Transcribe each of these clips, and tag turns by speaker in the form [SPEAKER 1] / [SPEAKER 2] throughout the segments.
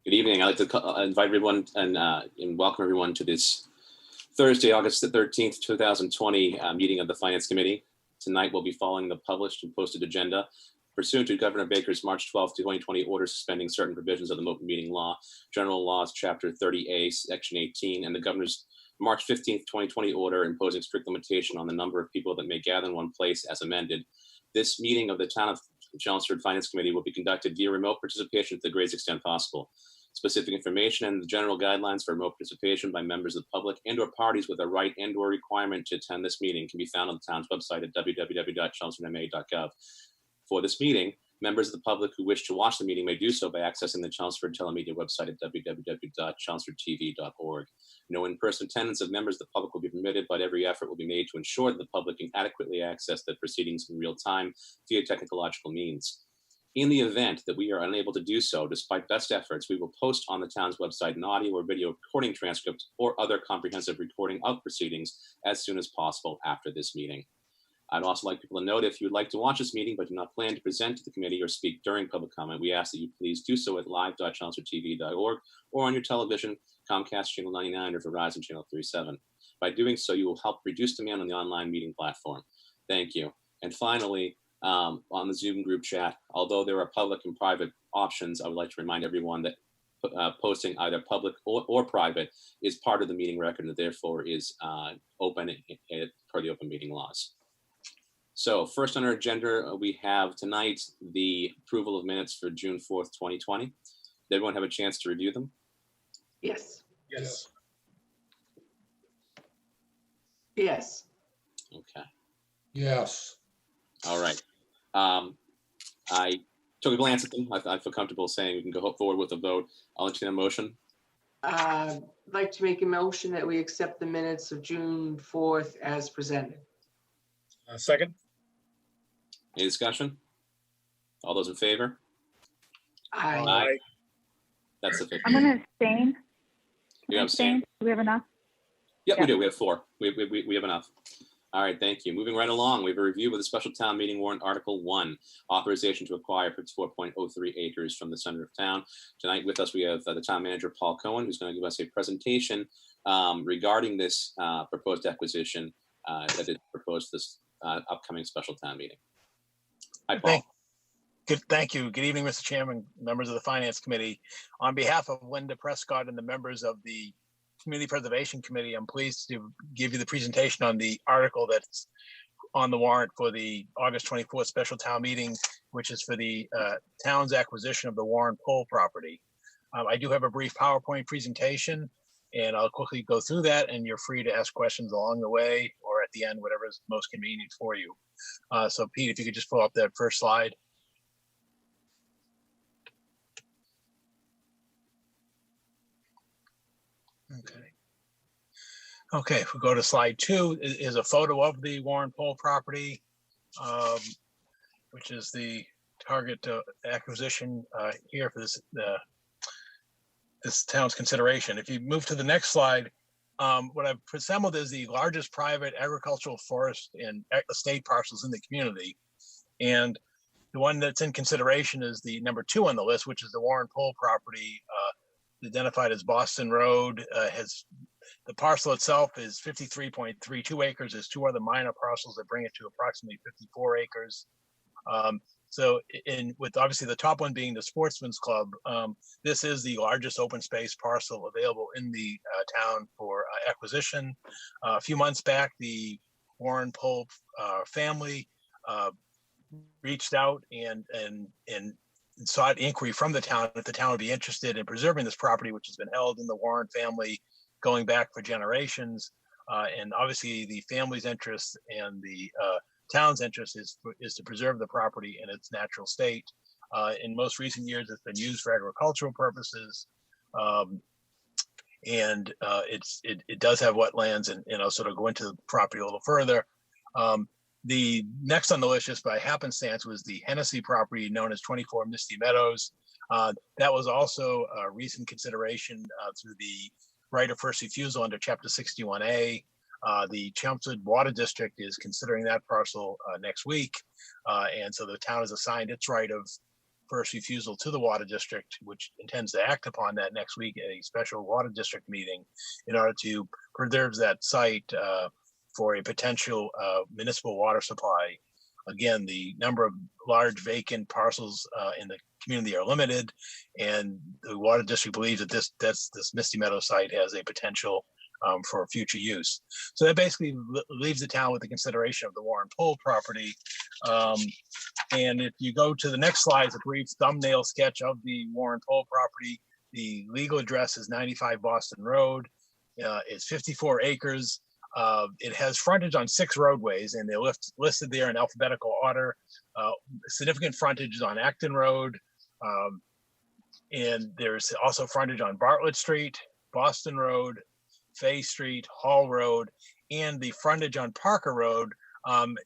[SPEAKER 1] Good evening. I'd like to invite everyone and welcome everyone to this Thursday, August the 13th, 2020 meeting of the Finance Committee. Tonight we'll be following the published and posted agenda pursuant to Governor Baker's March 12, 2020 order suspending certain provisions of the Open Meeting Law, General Laws, Chapter 30A, Section 18, and the Governor's March 15th, 2020 order imposing strict limitation on the number of people that may gather in one place as amended. This meeting of the Town of Chelmsford Finance Committee will be conducted via remote participation to the greatest extent possible. Specific information and the general guidelines for remote participation by members of the public and/or parties with a right and/or requirement to attend this meeting can be found on the town's website at www.chelmsfordma.gov. For this meeting, members of the public who wish to watch the meeting may do so by accessing the Chelmsford Telemedia website at www.chelmsfordtv.org. No in-person attendance of members of the public will be permitted, but every effort will be made to ensure that the public can adequately access the proceedings in real time via technological means. In the event that we are unable to do so, despite best efforts, we will post on the town's website an audio or video recording transcript or other comprehensive recording of proceedings as soon as possible after this meeting. I'd also like people to note if you'd like to watch this meeting but do not plan to present to the committee or speak during public comment, we ask that you please do so at live.chelmsfordtv.org or on your television, Comcast Channel 99 or Verizon Channel 37. By doing so, you will help reduce demand on the online meeting platform. Thank you. And finally, on the Zoom group chat, although there are public and private options, I would like to remind everyone that posting either public or private is part of the meeting record and therefore is open per the open meeting laws. So first on our agenda, we have tonight the approval of minutes for June 4th, 2020. Did everyone have a chance to review them?
[SPEAKER 2] Yes.
[SPEAKER 3] Yes.
[SPEAKER 2] Yes.
[SPEAKER 1] Okay.
[SPEAKER 3] Yes.
[SPEAKER 1] All right. I took a glance at them. I feel comfortable saying we can go forward with a vote. I'll entertain a motion.
[SPEAKER 2] I'd like to make a motion that we accept the minutes of June 4th as presented.
[SPEAKER 3] Second.
[SPEAKER 1] Any discussion? All those in favor?
[SPEAKER 2] Aye.
[SPEAKER 1] That's sufficient.
[SPEAKER 4] I'm going to abstain.
[SPEAKER 1] You abstain?
[SPEAKER 4] Do we have enough?
[SPEAKER 1] Yep,
[SPEAKER 4] Yeah.
[SPEAKER 1] we do. We have 4. We have enough. All right, thank you. Moving right along, we have a review of the special town meeting warrant Article 1, authorization to acquire 54.03 acres from the center of town. Tonight with us, we have the town manager, Paul Cohen, who's going to give us a presentation regarding this proposed acquisition that is proposed this upcoming special town meeting. Hi, Paul.
[SPEAKER 5] Thank you. Good evening, Mr. Chairman, members of the Finance Committee. On behalf of Linda Prescott and the members of the Community Preservation Committee, I'm pleased to give you the presentation on the article that's on the warrant for the August 24th special town meeting, which is for the town's acquisition of the Warren Pole property. I do have a brief PowerPoint presentation, and I'll quickly go through that, and you're free to ask questions along the way or at the end, whatever is most convenient for you. So Pete, if you could just pull up that first slide. Okay, if we go to slide 2, is a photo of the Warren Pole property, which is the target acquisition here for this town's consideration. If you move to the next slide, what I've assembled is the largest private agricultural forest and estate parcels in the community. And the one that's in consideration is the number 2 on the list, which is the Warren Pole property, identified as Boston Road. The parcel itself is 53.32 acres. There's 2 other minor parcels that bring it to approximately 54 acres. So with obviously the top one being the Sportsman's Club, this is the largest open space parcel available in the town for acquisition. A few months back, the Warren Pole family reached out and sought inquiry from the town if the town would be interested in preserving this property, which has been held in the Warren family going back for generations. And obviously the family's interest and the town's interest is to preserve the property in its natural state. In most recent years, it's been used for agricultural purposes. And it does have wetlands, and I'll sort of go into the property a little further. The next on the list, just by happenstance, was the Hennessy property known as 24 Misty Meadows. That was also a recent consideration through the right of first refusal under Chapter 61A. The Chelmsford Water District is considering that parcel next week. And so the town has assigned its right of first refusal to the water district, which intends to act upon that next week at a special water district meeting in order to preserve that site for a potential municipal water supply. Again, the number of large vacant parcels in the community are limited, and the water district believes that this Misty Meadow site has a potential for future use. So that basically leaves the town with the consideration of the Warren Pole property. And if you go to the next slide, it's a brief thumbnail sketch of the Warren Pole property. The legal address is 95 Boston Road. It's 54 acres. It has frontage on 6 roadways, and they're listed there in alphabetical order. Significant frontage is on Acton Road. And there's also frontage on Bartlett Street, Boston Road, Fay Street, Hall Road, and the frontage on Parker Road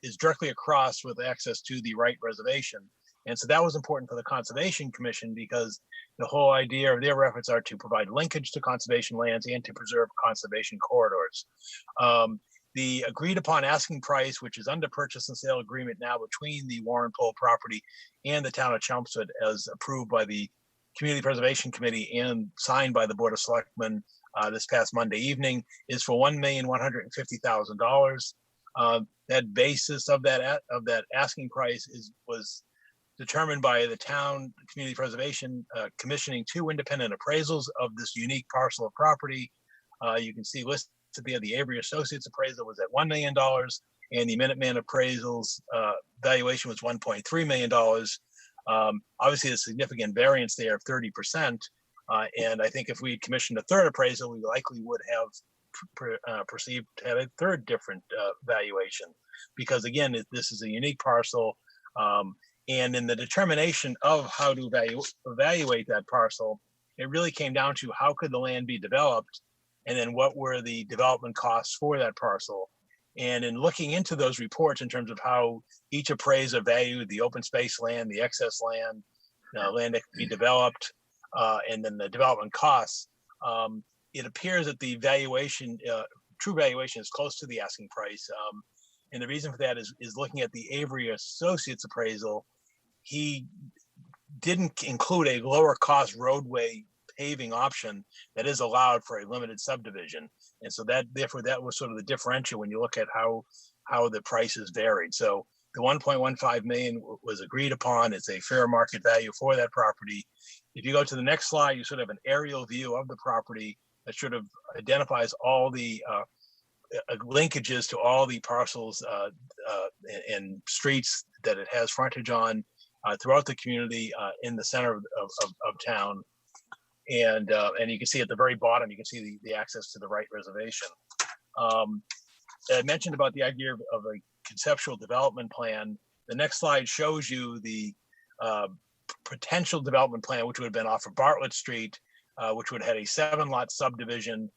[SPEAKER 5] is directly across with access to the Wright Reservation. And so that was important for the Conservation Commission because the whole idea of their efforts are to provide linkage to conservation lands and to preserve conservation corridors. The agreed upon asking price, which is under purchase and sale agreement now between the Warren Pole property and the town of Chelmsford, as approved by the Community Preservation Committee and signed by the Board of Selectmen this past Monday evening, is for $1,150,000. That basis of that asking price was determined by the town Community Preservation commissioning 2 independent appraisals of this unique parcel of property. You can see listed there the Avery Associates appraisal was at $1 million, and the Minuteman appraisals valuation was $1.3 million. Obviously, a significant variance there of 30%. And I think if we commissioned a third appraisal, we likely would have perceived to have a third different valuation, because again, this is a unique parcel. And in the determination of how to evaluate that parcel, it really came down to how could the land be developed, and then what were the development costs for that parcel. And in looking into those reports in terms of how each appraiser valued the open space land, the excess land, land that could be developed, and then the development costs, it appears that the valuation, true valuation, is close to the asking price. And the reason for that is looking at the Avery Associates appraisal, he didn't include a lower cost roadway paving option that is allowed for a limited subdivision. And so therefore that was sort of the differential when you look at how the prices varied. So the 1.15 million was agreed upon. It's a fair market value for that property. If you go to the next slide, you sort of have an aerial view of the property that sort of identifies all the linkages to all the parcels and streets that it has frontage on throughout the community in the center of town. And you can see at the very bottom, you can see the access to the Wright Reservation. I mentioned about the idea of a conceptual development plan. The next slide shows you the potential development plan, which would have been off of Bartlett Street, which would have had a 7-lot subdivision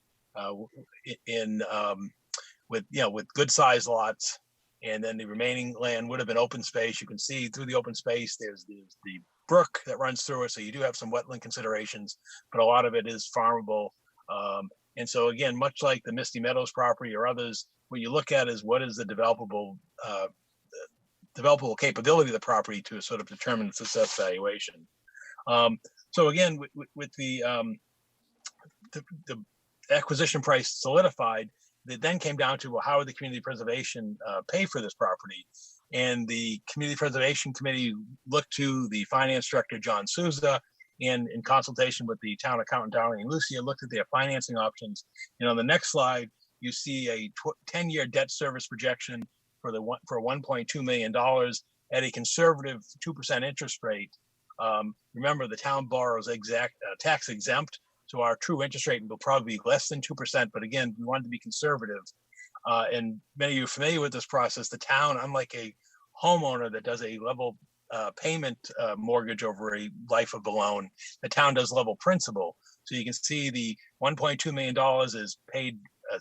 [SPEAKER 5] with good sized lots, and then the remaining land would have been open space. You can see through the open space, there's the brook that runs through it, so you do have some wetland considerations, but a lot of it is farmable. And so again, much like the Misty Meadows property or others, what you look at is what is the developable capability of the property to sort of determine the success valuation. So again, with the acquisition price solidified, it then came down to, well, how would the community preservation pay for this property? And the Community Preservation Committee looked to the finance director, John Souza, and in consultation with the town accountant, Darlene Lucia, looked at their financing options. And on the next slide, you see a 10-year debt service projection for $1.2 million at a conservative 2% interest rate. Remember, the town borrows tax exempt, so our true interest rate will probably be less than 2%. But again, we wanted to be conservative. And many of you are familiar with this process. The town, unlike a homeowner that does a level payment mortgage over a life of the loan, the town does level principal. So you can see the $1.2 million is paid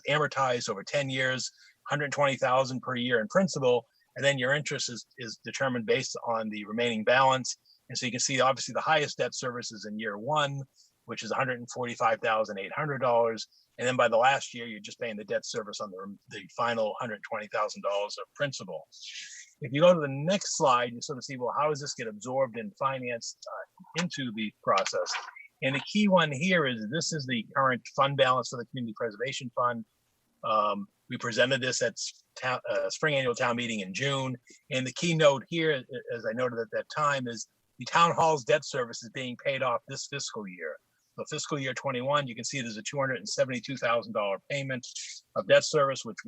[SPEAKER 5] amortized over 10 years, $120,000 per year in principal, and then your interest is determined based on the remaining balance. And so you can see obviously the highest debt service is in year 1, which is $145,800. And then by the last year, you're just paying the debt service on the final $120,000 of principal. If you go to the next slide, you sort of see, well, how does this get absorbed and financed into the process? And the key one here is this is the current fund balance for the Community Preservation Fund. We presented this at spring annual town meeting in June. And the keynote here, as I noted at that time, is the town hall's debt service is being paid off this fiscal year. So fiscal year 21, you can see there's a $272,000 payment of debt service, which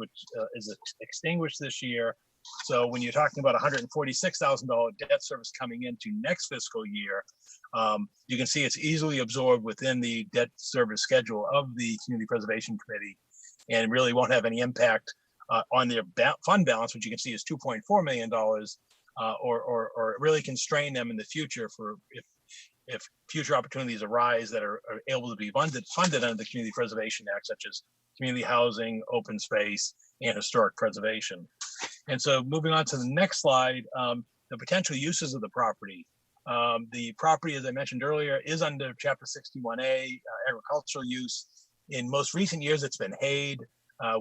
[SPEAKER 5] is extinguished this year. So when you're talking about $146,000 debt service coming into next fiscal year, you can see it's easily absorbed within the debt service schedule of the Community Preservation Committee, and really won't have any impact on their fund balance, which you can see is $2.4 million, or really constrain them in the future for if future opportunities arise that are able to be funded under the Community Preservation Act, such as community housing, open space, and historic preservation. And so moving on to the next slide, the potential uses of the property. The property, as I mentioned earlier, is under Chapter 61A, agricultural use. In most recent years, it's been hayed.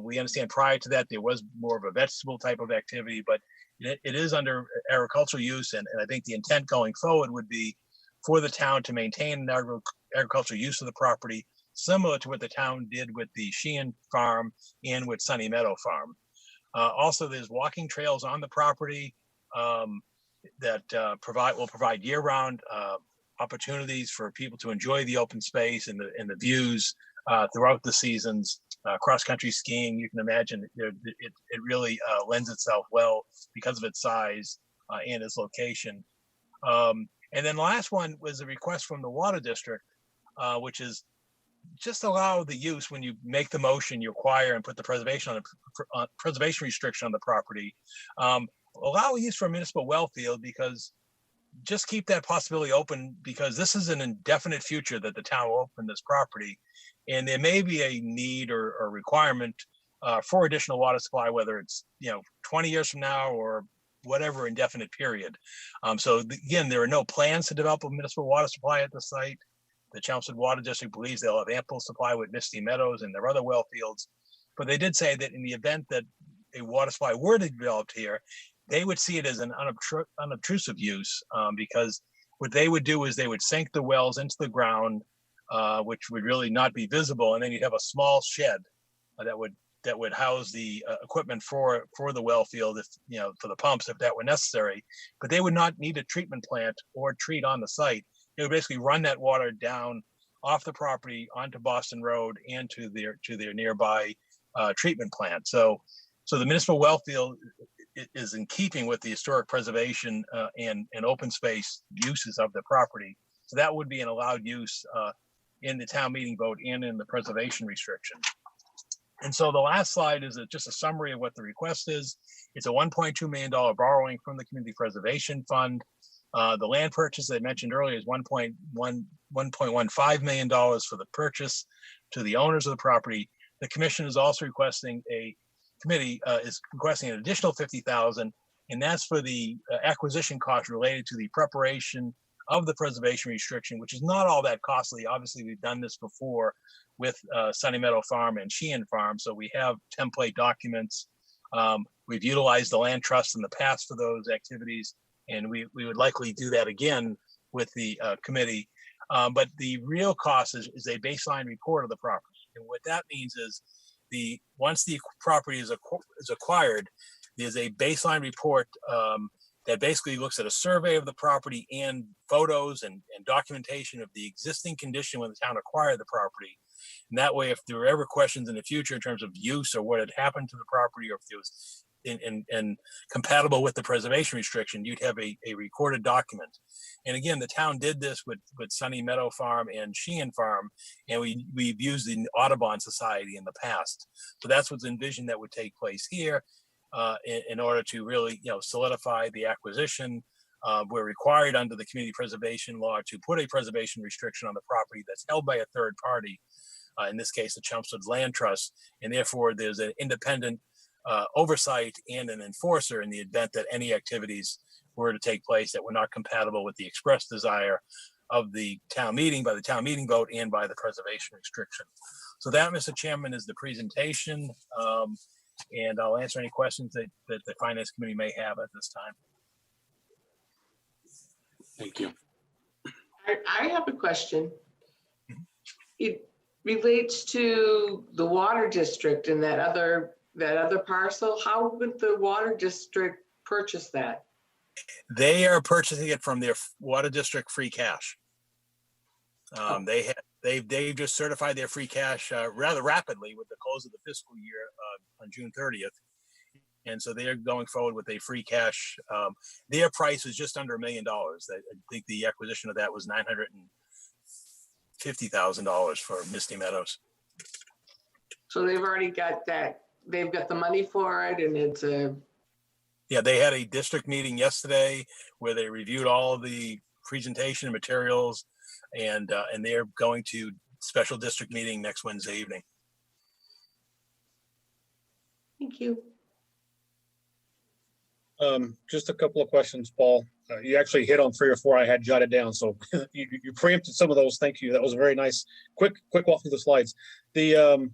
[SPEAKER 5] We understand prior to that, there was more of a vegetable type of activity, but it is under agricultural use. And I think the intent going forward would be for the town to maintain an agricultural use of the property, similar to what the town did with the Sheehan Farm and with Sunny Meadow Farm. Also, there's walking trails on the property that will provide year-round opportunities for people to enjoy the open space and the views throughout the seasons. Cross-country skiing, you can imagine, it really lends itself well because of its size and its location. And then the last one was a request from the Water District, which is just allow the use when you make the motion, you acquire and put the preservation restriction on the property. Allow use for a municipal well field, because just keep that possibility open, because this is an indefinite future that the town will open this property, and there may be a need or requirement for additional water supply, whether it's 20 years from now or whatever indefinite period. So again, there are no plans to develop a municipal water supply at the site. The Chelmsford Water District believes they'll have ample supply with Misty Meadows and their other well fields. But they did say that in the event that a water supply were to be developed here, they would see it as an unobtrusive use, because what they would do is they would sink the wells into the ground, which would really not be visible. And then you'd have a small shed that would house the equipment for the well field, if for the pumps, if that were necessary. But they would not need a treatment plant or treat on the site. They would basically run that water down off the property onto Boston Road and to their nearby treatment plant. So the municipal well field is in keeping with the historic preservation and open space uses of the property. So that would be an allowed use in the town meeting vote and in the preservation restriction. And so the last slide is just a summary of what the request is. It's a $1.2 million borrowing from the Community Preservation Fund. The land purchase I mentioned earlier is $1.15 million for the purchase to the owners of the property. The commission is also requesting is requesting an additional $50,000, and that's for the acquisition cost related to the preparation of the preservation restriction, which is not all that costly. Obviously, we've done this before with Sunny Meadow Farm and Sheehan Farm, so we have template documents. We've utilized the land trust in the past for those activities, and we would likely do that again with the committee. But the real cost is a baseline report of the property. And what that means is once the property is acquired, there's a baseline report that basically looks at a survey of the property and photos and documentation of the existing condition when the town acquired the property. And that way, if there were ever questions in the future in terms of use or what had happened to the property, or if it was and compatible with the preservation restriction, you'd have a recorded document. And again, the town did this with Sunny Meadow Farm and Sheehan Farm, and we've used the Audubon Society in the past. So that's what's envisioned that would take place here in order to really solidify the acquisition. We're required under the community preservation law to put a preservation restriction on the property that's held by a third party, in this case, the Chelmsford Land Trust, and therefore there's an independent oversight and an enforcer in the event that any activities were to take place that were not compatible with the express desire of the town meeting, by the town meeting vote, and by the preservation restriction. So that, Mr. Chairman, is the presentation. And I'll answer any questions that the Finance Committee may have at this time.
[SPEAKER 1] Thank you.
[SPEAKER 2] I have a question. It relates to the water district and that other parcel. How would the water district purchase that?
[SPEAKER 5] They are purchasing it from their water district free cash. They just certified their free cash rather rapidly with the close of the fiscal year on June 30th. And so they are going forward with a free cash. Their price is just under $1 million. I think the acquisition of that was $950,000 for Misty Meadows.
[SPEAKER 2] So they've already got that. They've got the money for it, and it's a.
[SPEAKER 5] Yeah, they had a district meeting yesterday where they reviewed all of the presentation materials, and they're going to special district meeting next Wednesday evening.
[SPEAKER 2] Thank you.
[SPEAKER 3] Just a couple of questions, Paul. You actually hit on 3 or 4 I had jotted down, so you preempted some of those. Thank you. That was a very nice, quick walk through the slides. The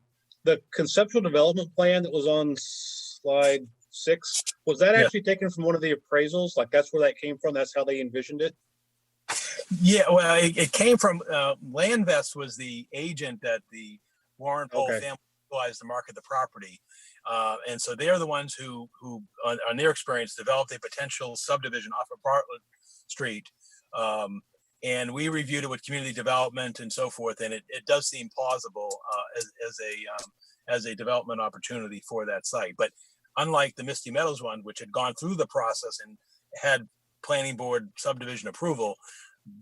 [SPEAKER 3] conceptual development plan that was on slide 6, was that actually taken from one of the appraisals? Like that's where that came from? That's how they envisioned it?
[SPEAKER 5] Yeah, well, it came from Landvest was the agent that the Warren Pohl family utilized to market the property. And so they're the ones who on their experience, developed a potential subdivision off of Bartlett Street. And we reviewed it with community development and so forth. And it does seem plausible as a development opportunity for that site. But unlike the Misty Meadows one, which had gone through the process and had planning board subdivision approval,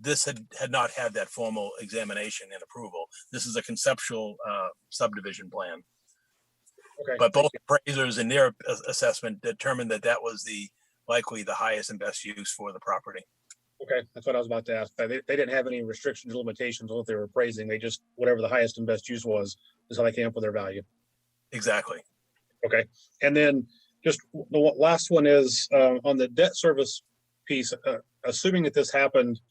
[SPEAKER 5] this had not had that formal examination and approval. This is a conceptual subdivision plan.
[SPEAKER 3] Okay.
[SPEAKER 5] But both appraisers in their assessment determined that was likely the highest and best use for the property.
[SPEAKER 3] Okay, that's what I was about to ask. They didn't have any restrictions or limitations on what they were appraising. They just, whatever the highest and best use was, is how they came up with their value.
[SPEAKER 5] Exactly.
[SPEAKER 3] Okay, and then just the last one is on the debt service piece, assuming that this happened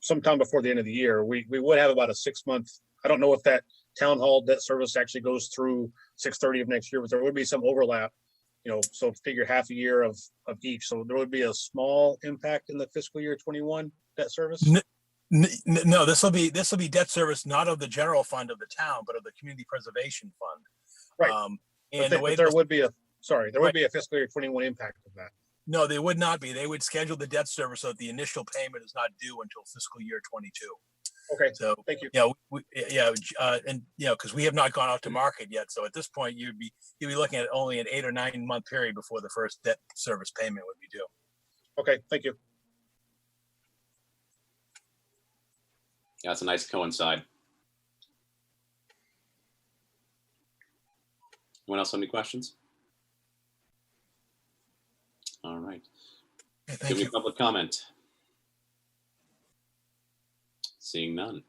[SPEAKER 3] sometime before the end of the year, we would have about a 6-month, I don't know if that town hall debt service actually goes through 6/30 of next year, but there would be some overlap, so figure half a year of each. So there would be a small impact in the fiscal year 21 debt service.
[SPEAKER 5] No, this will be debt service, not of the general fund of the town, but of the community preservation fund.
[SPEAKER 3] Right.
[SPEAKER 5] And
[SPEAKER 3] there would be a fiscal year 21 impact of that.
[SPEAKER 5] No, they would not be. They would schedule the debt service so that the initial payment is not due until fiscal year 22.
[SPEAKER 3] Okay.
[SPEAKER 5] So
[SPEAKER 3] thank you.
[SPEAKER 5] Because we have not gone out to market yet. So at this point, you'd be looking at only an 8 or 9 month period before the first debt service payment would be due.
[SPEAKER 3] Okay, thank you.
[SPEAKER 1] Yeah, it's a nice coincide. Anyone else have any questions? All right.
[SPEAKER 5] Okay,
[SPEAKER 1] Give me public comment. Seeing none.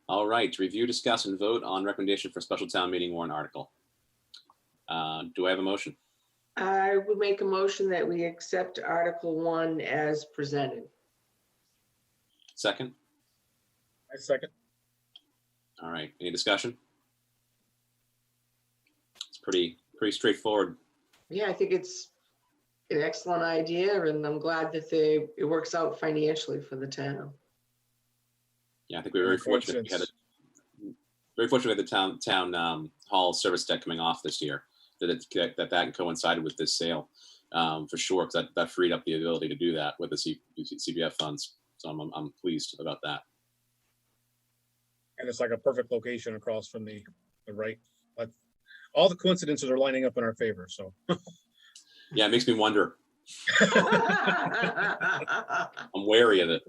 [SPEAKER 1] All right. Review, discuss, and vote on recommendation for special town meeting warrant article. Do I have a motion?
[SPEAKER 2] I would make a motion that we accept Article 1 as presented.
[SPEAKER 1] Second?
[SPEAKER 3] I second.
[SPEAKER 1] All right. Any discussion? It's pretty straightforward.
[SPEAKER 2] Yeah, I think it's an excellent idea, and I'm glad that it works out financially for the town.
[SPEAKER 1] Yeah, I think we were very fortunate. We had the town hall service debt coming off this year. That coincided with this sale, for sure, because that freed up the ability to do that with the CPF funds. So I'm pleased about that.
[SPEAKER 3] And it's like a perfect location across from the right. Like all the coincidences are lining up in our favor. So
[SPEAKER 1] yeah, it makes me wonder. I'm wary of it.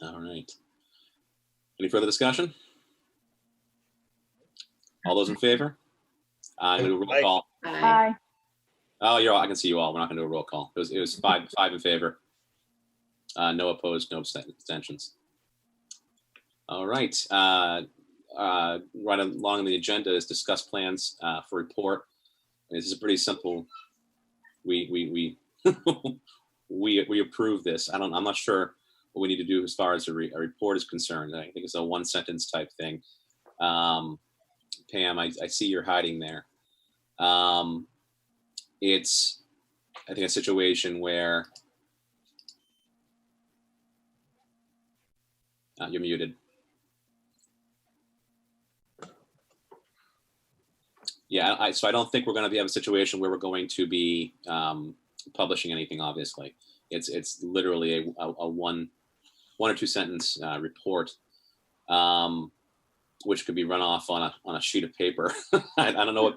[SPEAKER 1] All right. Any further discussion? All those in favor? I'm going to do a roll call.
[SPEAKER 4] Aye.
[SPEAKER 1] Oh, I can see you all. We're not going to do a roll call. It was five in favor. No opposed, no abstentions. All right. Right along the agenda is discuss plans for report. And this is pretty simple. We we approve this. I'm not sure what we need to do as far as a report is concerned. I think it's a one sentence type thing. Pam, I see you're hiding there. It's, I think, a situation where you're muted. Yeah, so I don't think we're going to have a situation where we're going to be publishing anything. Obviously, it's literally a one or two sentence report, which could be run off on a sheet of paper. I don't know what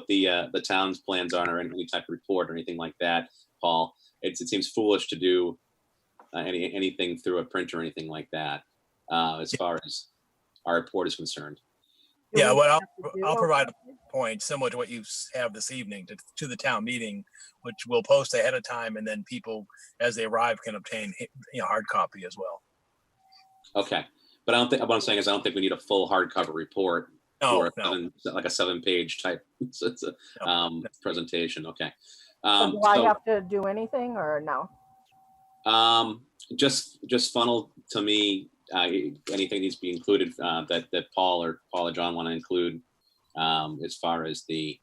[SPEAKER 1] the town's plans are, or any type of report or anything like that, Paul. It seems foolish to do anything through a printer or anything like that, as far as our report is concerned.
[SPEAKER 5] Yeah, well, I'll provide a point similar to what you have this evening to the town meeting, which we'll post ahead of time, and then people, as they arrive, can obtain hard copy as well.
[SPEAKER 1] Okay, but I don't think, what I'm saying is I don't think we need a full hardcover report for like a 7-page type presentation. Okay.
[SPEAKER 4] So do I have to do anything or no?
[SPEAKER 1] Just funnel to me anything needs to be included that Paul or John want to include as far as the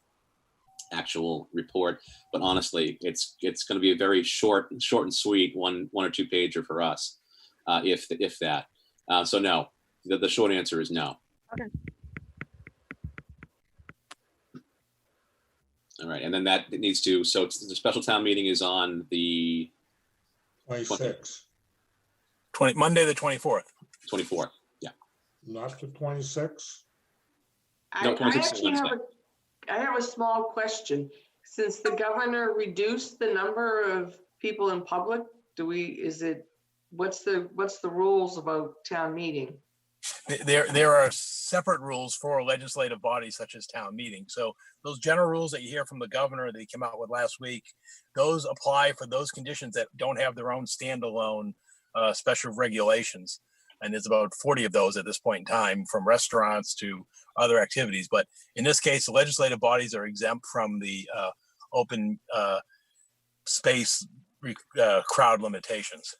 [SPEAKER 1] actual report. But honestly, it's going to be a very short and sweet one or two pager for us, if that. So no, the short answer is no.
[SPEAKER 4] Okay.
[SPEAKER 1] All right, and then that needs to. So the special town meeting is on the
[SPEAKER 6] 26.
[SPEAKER 5] Monday the 24th.
[SPEAKER 1] 24th. Yeah.
[SPEAKER 6] Not the 26.
[SPEAKER 1] No, 26 is
[SPEAKER 2] actually
[SPEAKER 1] Wednesday.
[SPEAKER 2] I have a small question. Since the governor reduced the number of people in public, what's the rules about town meeting?
[SPEAKER 5] There are separate rules for legislative bodies such as town meeting. So those general rules that you hear from the governor that he came out with last week, those apply for those conditions that don't have their own standalone special regulations. And there's about 40 of those at this point in time, from restaurants to other activities. But in this case, the legislative bodies are exempt from the open space crowd limitations.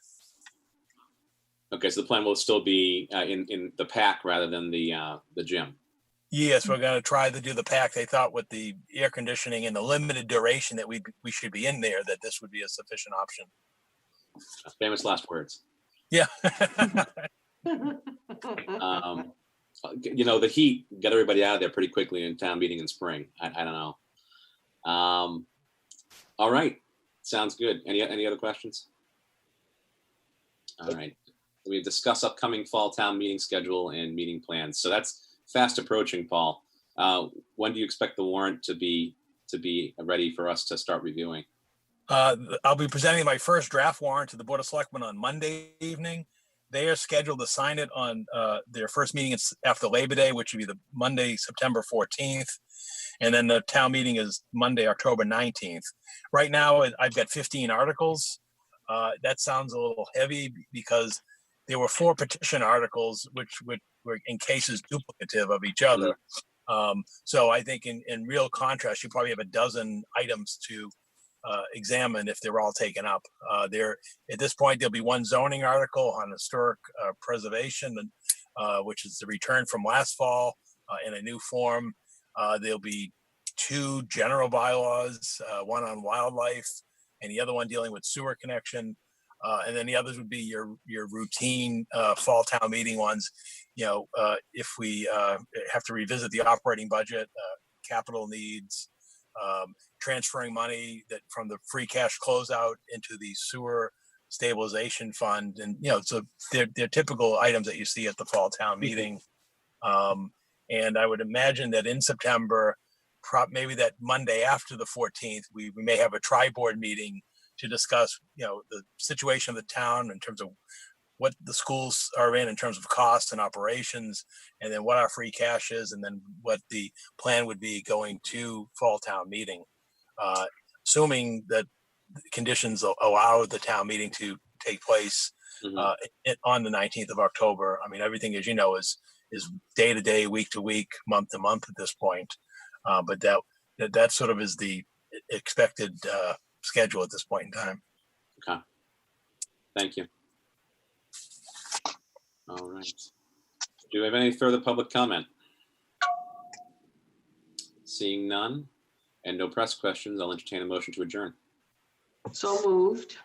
[SPEAKER 1] Okay, so the plan will still be in the PAC rather than the gym.
[SPEAKER 5] Yes, we're going to try to do the PAC. They thought with the air conditioning and the limited duration that we should be in there, that this would be a sufficient option.
[SPEAKER 1] Famous last words.
[SPEAKER 5] Yeah.
[SPEAKER 1] The heat got everybody out of there pretty quickly in town meeting in spring. I don't know. All right, sounds good. Any other questions? All right. We discuss upcoming fall town meeting schedule and meeting plans. So that's fast approaching, Paul. When do you expect the warrant to be ready for us to start reviewing?
[SPEAKER 5] I'll be presenting my first draft warrant to the Board of Selectmen on Monday evening. They are scheduled to sign it on their first meeting after Labor Day, which would be the Monday, September 14th. And then the town meeting is Monday, October 19th. Right now, I've got 15 articles. That sounds a little heavy because there were 4 petition articles, which were in cases duplicative of each other. So I think in real contrast, you probably have a dozen items to examine if they're all taken up. At this point, there'll be 1 zoning article on historic preservation, which is the return from last fall in a new form. There'll be 2 general bylaws, one on wildlife and the other one dealing with sewer connection. And then the others would be your routine fall town meeting ones. If we have to revisit the operating budget, capital needs, transferring money that from the free cash closeout into the sewer stabilization fund, and so they're typical items that you see at the fall town meeting. And I would imagine that in September, maybe that Monday after the 14th, we may have a tri-board meeting to discuss, the situation of the town in terms of what the schools are in terms of costs and operations, and then what our free cash is, and then what the plan would be going to fall town meeting, assuming that conditions allow the town meeting to take place on the 19th of October. I mean, everything, as you know, is day to day, week to week, month to month at this point. But that sort of is the expected schedule at this point in time.
[SPEAKER 1] Okay. Thank you. All right. Do we have any further public comment? Seeing none and no press questions, I'll entertain a motion to adjourn.
[SPEAKER 2] So moved.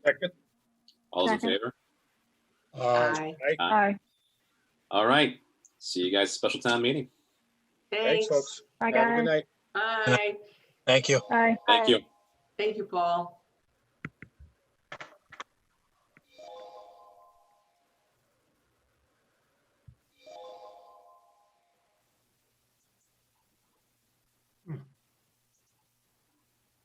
[SPEAKER 3] Second.
[SPEAKER 1] All those in
[SPEAKER 4] Second.
[SPEAKER 1] favor?
[SPEAKER 2] Aye.
[SPEAKER 4] Aye.
[SPEAKER 1] All right. See you guys at special town meeting.
[SPEAKER 3] Thanks,
[SPEAKER 2] Thanks.
[SPEAKER 3] folks.
[SPEAKER 4] Bye,
[SPEAKER 3] Have a good
[SPEAKER 4] guys.
[SPEAKER 3] night.
[SPEAKER 2] Bye.
[SPEAKER 5] Thank you.
[SPEAKER 4] Bye.
[SPEAKER 1] Thank you.
[SPEAKER 2] Thank you, Paul.